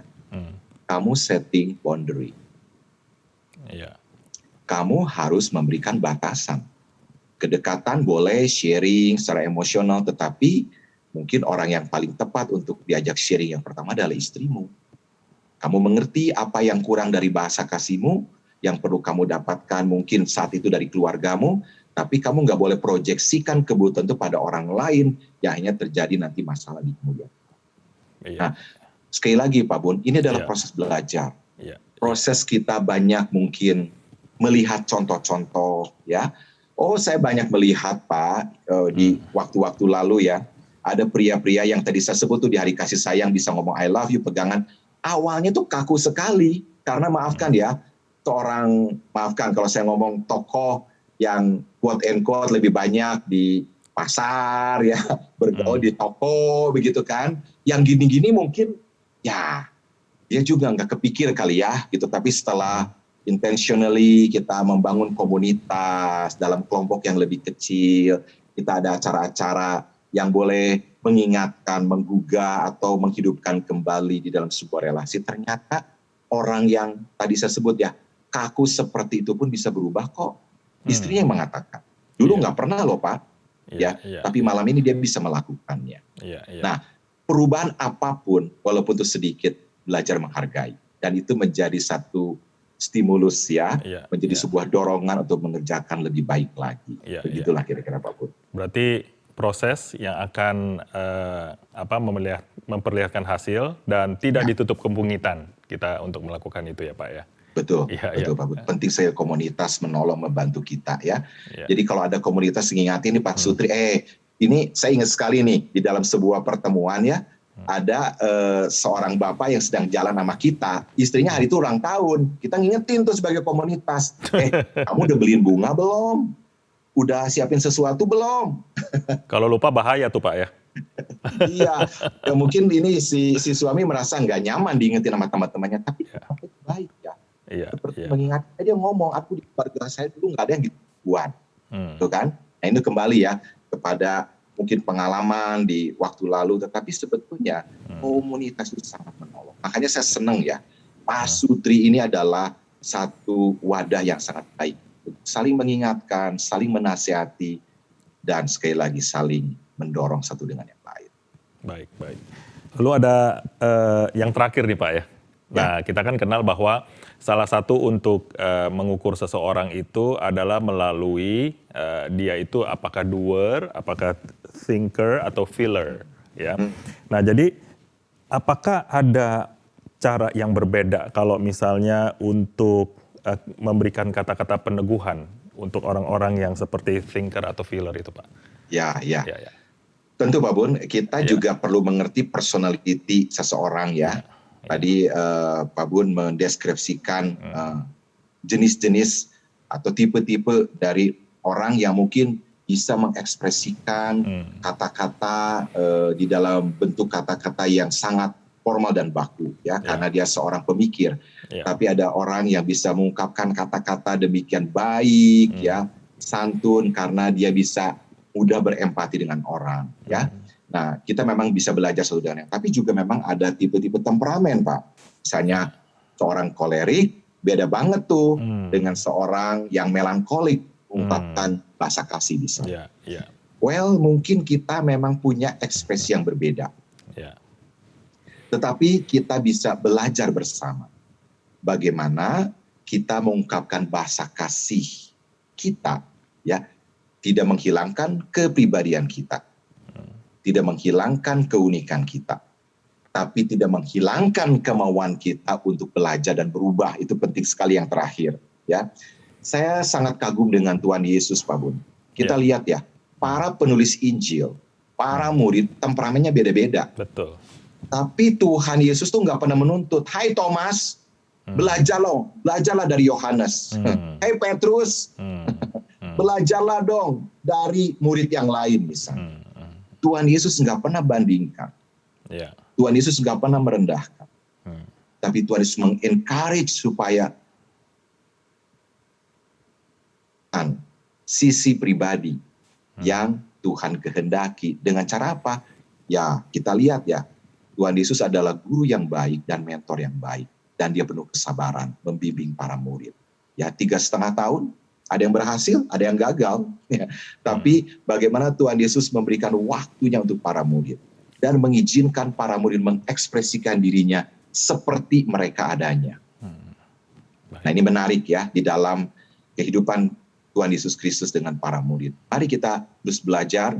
Kamu setting boundary. Kamu harus memberikan batasan. Kedekatan boleh sharing secara emosional, tetapi mungkin orang yang paling tepat untuk diajak sharing yang pertama adalah istrimu. Kamu mengerti apa yang kurang dari bahasa kasihmu, yang perlu kamu dapatkan mungkin saat itu dari keluargamu, tapi kamu nggak boleh proyeksikan kebutuhan itu pada orang lain, yang hanya terjadi nanti masalah di kemudian. Nah, sekali lagi Pak Bun, ini adalah proses belajar. Proses kita banyak mungkin melihat contoh-contoh ya. Oh, saya banyak melihat Pak di waktu-waktu lalu ya, ada pria-pria yang tadi saya sebut tuh di hari kasih sayang bisa ngomong I love you, pegangan. Awalnya tuh kaku sekali karena maafkan ya, maafkan kalau saya ngomong tokoh yang quote and quote lebih banyak di pasar ya, bergaul di toko begitu kan. Yang gini-gini mungkin ya dia juga nggak kepikir kali ya gitu, tapi setelah intentionally kita membangun komunitas dalam kelompok yang lebih kecil, kita ada acara-acara yang boleh mengingatkan, menggugah atau menghidupkan kembali di dalam sebuah relasi. Ternyata orang yang tadi saya sebut ya, kaku seperti itu pun bisa berubah kok. Istrinya yang mengatakan, dulu nggak pernah loh Pak, tapi malam ini dia bisa melakukannya. Nah, perubahan apapun, walaupun itu sedikit, belajar menghargai. Dan itu menjadi satu stimulus ya, menjadi sebuah dorongan untuk mengerjakan lebih baik lagi. Begitulah kira-kira Pak Put. Berarti proses yang akan memperlihatkan hasil dan tidak ditutup kemungkinan kita untuk melakukan itu ya Pak ya. Betul, betul Pak Put. Penting saya komunitas menolong, membantu kita ya. Jadi kalau ada komunitas ingatin nih Pak Sutri, ini saya ingat sekali nih di dalam sebuah pertemuan ya, ada seorang bapak yang sedang jalan sama kita, istrinya hari itu ulang tahun, kita ngingetin tuh sebagai komunitas, kamu udah beliin bunga belum? Udah siapin sesuatu belum? Kalau lupa bahaya tuh Pak ya. Iya, ya mungkin ini si suami merasa nggak nyaman diingetin sama teman-temannya, tapi itu baik ya. Seperti mengingatkan, dia ngomong, aku di keluarga saya dulu nggak ada yang gituan, tuh kan? Nah ini kembali ya kepada mungkin pengalaman di waktu lalu, tetapi sebetulnya komunitas itu sangat menolong. Makanya saya senang ya, Pak Sutri ini adalah satu wadah yang sangat baik. Saling mengingatkan, saling menasihati, dan sekali lagi saling mendorong satu dengan yang lain. Baik. Lalu ada yang terakhir nih Pak ya. Nah kita kan kenal bahwa salah satu untuk mengukur seseorang itu adalah melalui dia itu apakah doer, apakah thinker atau feeler ya. Nah, jadi apakah ada cara yang berbeda kalau misalnya untuk memberikan kata-kata peneguhan untuk orang-orang yang seperti thinker atau feeler itu, Pak? Ya. Tentu Pak Bun, kita juga perlu mengerti personality seseorang ya. Tadi Pak Bun mendeskripsikan jenis-jenis atau tipe-tipe dari orang yang mungkin bisa mengekspresikan kata-kata di dalam bentuk kata-kata yang sangat formal dan baku ya, karena dia seorang pemikir. Tapi ada orang yang bisa mengungkapkan kata-kata demikian baik ya, santun karena dia bisa mudah berempati dengan orang ya. Nah, kita memang bisa belajar satu dengan yang, tapi juga memang ada tipe-tipe temperamen, Pak. Misalnya seorang kolerik beda banget tuh dengan seorang yang melankolik, ungkapkan bahasa kasih di sana. Well, mungkin kita memang punya ekspresi yang berbeda. Tetapi kita bisa belajar bersama. Bagaimana kita mengungkapkan bahasa kasih kita, ya, tidak menghilangkan kepribadian kita, tidak menghilangkan keunikan kita, tapi tidak menghilangkan kemauan kita untuk belajar dan berubah. Itu penting sekali yang terakhir, ya. Saya sangat kagum dengan Tuhan Yesus, Pak Bun. Kita lihat ya, para penulis Injil, para murid temperamennya beda-beda. Betul. Tapi Tuhan Yesus tuh nggak pernah menuntut, "Hai Thomas, belajarlah dari Yohanes. Hai Petrus, belajarlah dong dari murid yang lain," misalnya. Tuhan Yesus nggak pernah bandingkan. Tuhan Yesus nggak pernah merendahkan. Tapi Tuhan Yesus mengencourage supaya sisi pribadi yang Tuhan kehendaki. Dengan cara apa? Ya, kita lihat ya, Tuhan Yesus adalah guru yang baik dan mentor yang baik. Dan dia penuh kesabaran, membimbing para murid. Ya, 3,5 tahun, ada yang berhasil, ada yang gagal. Ya. Tapi bagaimana Tuhan Yesus memberikan waktunya untuk para murid. Dan mengizinkan para murid mengekspresikan dirinya seperti mereka adanya. Nah, ini menarik ya, di dalam kehidupan Tuhan Yesus Kristus dengan para murid. Mari kita terus belajar,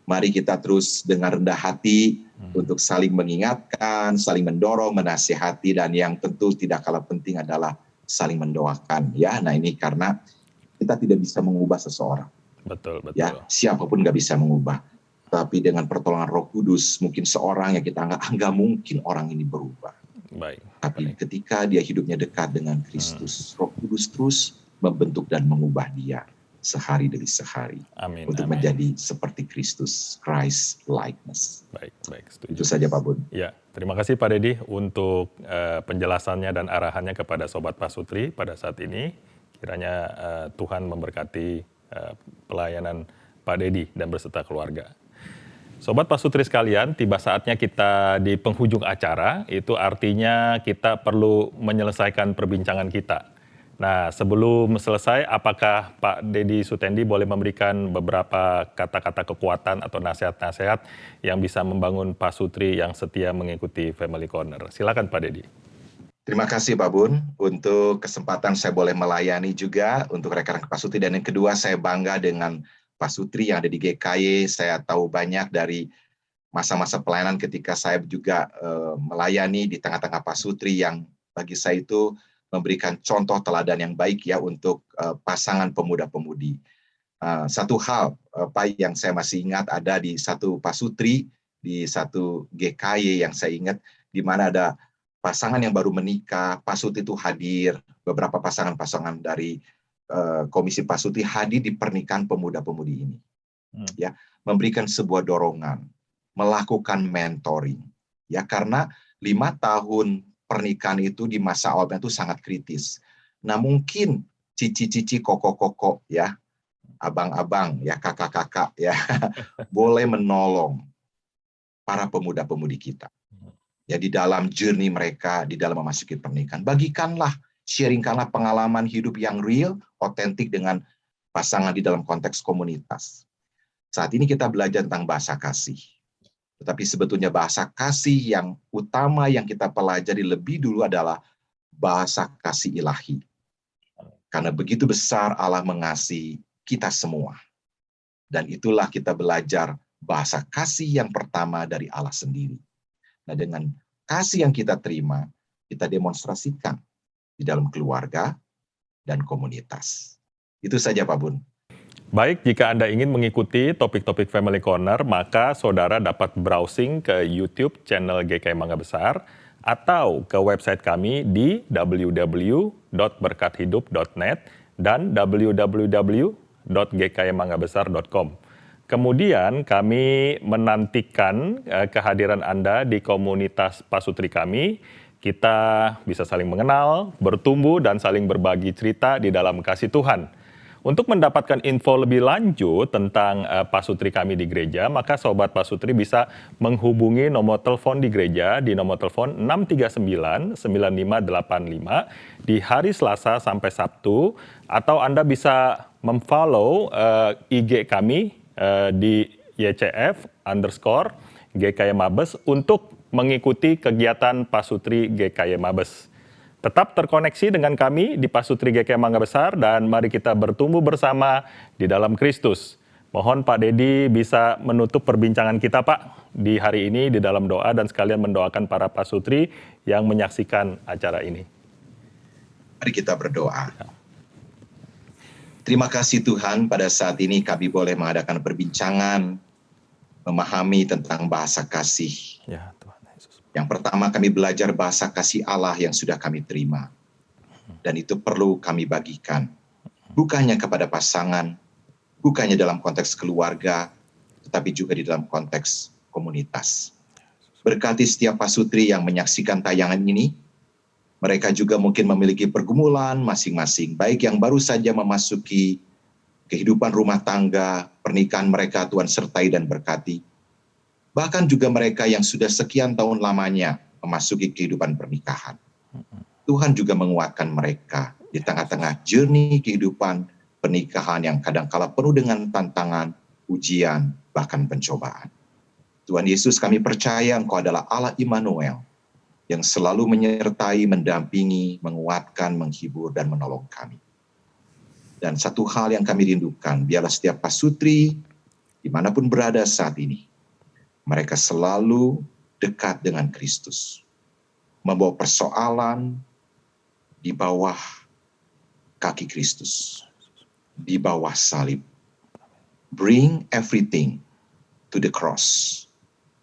mari kita terus dengan rendah hati untuk saling mengingatkan, saling mendorong, menasihati, dan yang tentu tidak kalah penting adalah saling mendoakan. Ya, nah ini karena kita tidak bisa mengubah seseorang. Betul. Ya, siapapun nggak bisa mengubah. Tapi dengan pertolongan Roh Kudus, mungkin seorang yang kita nggak mungkin orang ini berubah. Tapi ketika dia hidupnya dekat dengan Kristus, Roh Kudus terus membentuk dan mengubah dia sehari demi sehari. Untuk menjadi seperti Kristus, Christ likeness. Baik, setuju. Itu saja Pak Bun. Ya, terima kasih Pak Dedi untuk penjelasannya dan arahannya kepada Sobat Pasutri pada saat ini. Kiranya Tuhan memberkati pelayanan Pak Dedi dan beserta keluarga. Sobat Pasutri sekalian, tiba saatnya kita di penghujung acara, itu artinya kita perlu menyelesaikan perbincangan kita. Nah, sebelum selesai, apakah Pak Dedi Sutendi boleh memberikan beberapa kata-kata kekuatan atau nasihat-nasihat yang bisa membangun Pasutri yang setia mengikuti Family Corner? Silakan Pak Dedi. Terima kasih Pak Bun untuk kesempatan saya boleh melayani juga untuk rekan-rekan Pasutri. Dan yang kedua, saya bangga dengan Pasutri yang ada di GKY. Saya tahu banyak dari masa-masa pelayanan ketika saya juga melayani di tengah-tengah Pasutri yang bagi saya itu memberikan contoh teladan yang baik ya untuk pasangan pemuda-pemudi. Satu hal Pak yang saya masih ingat ada di satu Pasutri, di satu GKY yang saya ingat, di mana ada pasangan yang baru menikah, Pasutri itu hadir, beberapa pasangan-pasangan dari Komisi Pasutri hadir di pernikahan pemuda-pemudi ini. Ya, memberikan sebuah dorongan, melakukan mentoring. Ya, karena 5 tahun pernikahan itu di masa awalnya itu sangat kritis. Nah, mungkin cici-cici, koko-koko ya, abang-abang ya, kakak-kakak ya, boleh menolong para pemuda-pemudi kita. Ya, di dalam journey mereka, di dalam memasuki pernikahan. Bagikanlah, sharingkanlah pengalaman hidup yang real, otentik dengan pasangan di dalam konteks komunitas. Saat ini kita belajar tentang bahasa kasih. Tetapi sebetulnya bahasa kasih yang utama yang kita pelajari lebih dulu adalah bahasa kasih ilahi. Karena begitu besar Allah mengasihi kita semua. Dan itulah kita belajar bahasa kasih yang pertama dari Allah sendiri. Nah, dengan kasih yang kita terima, kita demonstrasikan di dalam keluarga dan komunitas. Itu saja Pak Bun. Baik, jika Anda ingin mengikuti topik-topik Family Corner, maka saudara dapat browsing ke YouTube channel GKI Mangga Besar atau ke website kami di www.berkathidup.net dan www.gkimangabesar.com. Kemudian kami menantikan kehadiran Anda di komunitas Pasutri kami. Kita bisa saling mengenal, bertumbuh, dan saling berbagi cerita di dalam kasih Tuhan. Untuk mendapatkan info lebih lanjut tentang Pasutri kami di gereja, maka Sobat Pasutri bisa menghubungi nomor telepon di gereja di nomor telepon 639-9585 di hari Selasa sampai Sabtu, atau Anda bisa memfollow IG kami di YCF_GKY Mabes untuk mengikuti kegiatan Pasutri GKY Mabes. Tetap terkoneksi dengan kami di Pasutri GK Mangga Besar dan mari kita bertumbuh bersama di dalam Kristus. Mohon Pak Dedi bisa menutup perbincangan kita Pak di hari ini di dalam doa dan sekalian mendoakan para pasutri yang menyaksikan acara ini. Mari kita berdoa. Terima kasih Tuhan, pada saat ini kami boleh mengadakan perbincangan, memahami tentang bahasa kasih. Ya, Tuhan Yesus. Yang pertama kami belajar bahasa kasih Allah yang sudah kami terima. Dan itu perlu kami bagikan. Bukannya kepada pasangan, bukannya dalam konteks keluarga, tetapi juga di dalam konteks komunitas. Berkati setiap pasutri yang menyaksikan tayangan ini. Mereka juga mungkin memiliki pergumulan masing-masing, baik yang baru saja memasuki kehidupan rumah tangga, pernikahan mereka Tuhan sertai dan berkati. Bahkan juga mereka yang sudah sekian tahun lamanya memasuki kehidupan pernikahan. Tuhan juga menguatkan mereka di tengah-tengah journey kehidupan pernikahan yang kadangkala penuh dengan tantangan, ujian, bahkan pencobaan. Tuhan Yesus, kami percaya Engkau adalah Allah Immanuel, yang selalu menyertai, mendampingi, menguatkan, menghibur, dan menolong kami. Dan satu hal yang kami rindukan, biarlah setiap pasutri, dimanapun berada saat ini, mereka selalu dekat dengan Kristus. Membawa persoalan di bawah kaki Kristus, di bawah salib. Bring everything to the cross,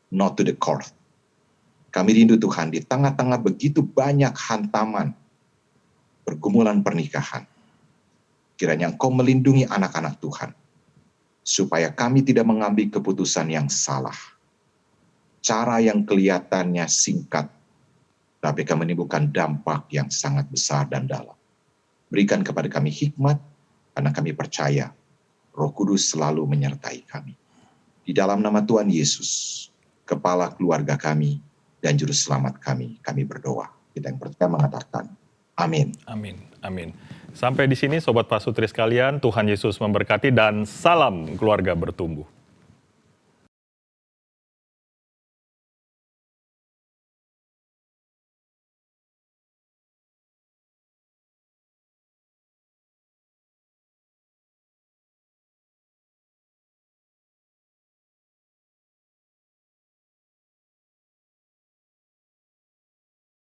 not to the court. Kami rindu Tuhan di tengah-tengah begitu banyak hantaman, pergumulan pernikahan. Kiranya Engkau melindungi anak-anak Tuhan, supaya kami tidak mengambil keputusan yang salah. Cara yang kelihatannya singkat, tapi akan menimbulkan dampak yang sangat besar dan dalam. Berikan kepada kami hikmat, karena kami percaya Roh Kudus selalu menyertai kami. Di dalam nama Tuhan Yesus, Kepala keluarga kami, dan Juru Selamat kami berdoa. Kita yang percaya mengatakan, amin. Amin, amin. Sampai di sini Sobat Pasutri sekalian, Tuhan Yesus memberkati dan salam keluarga bertumbuh.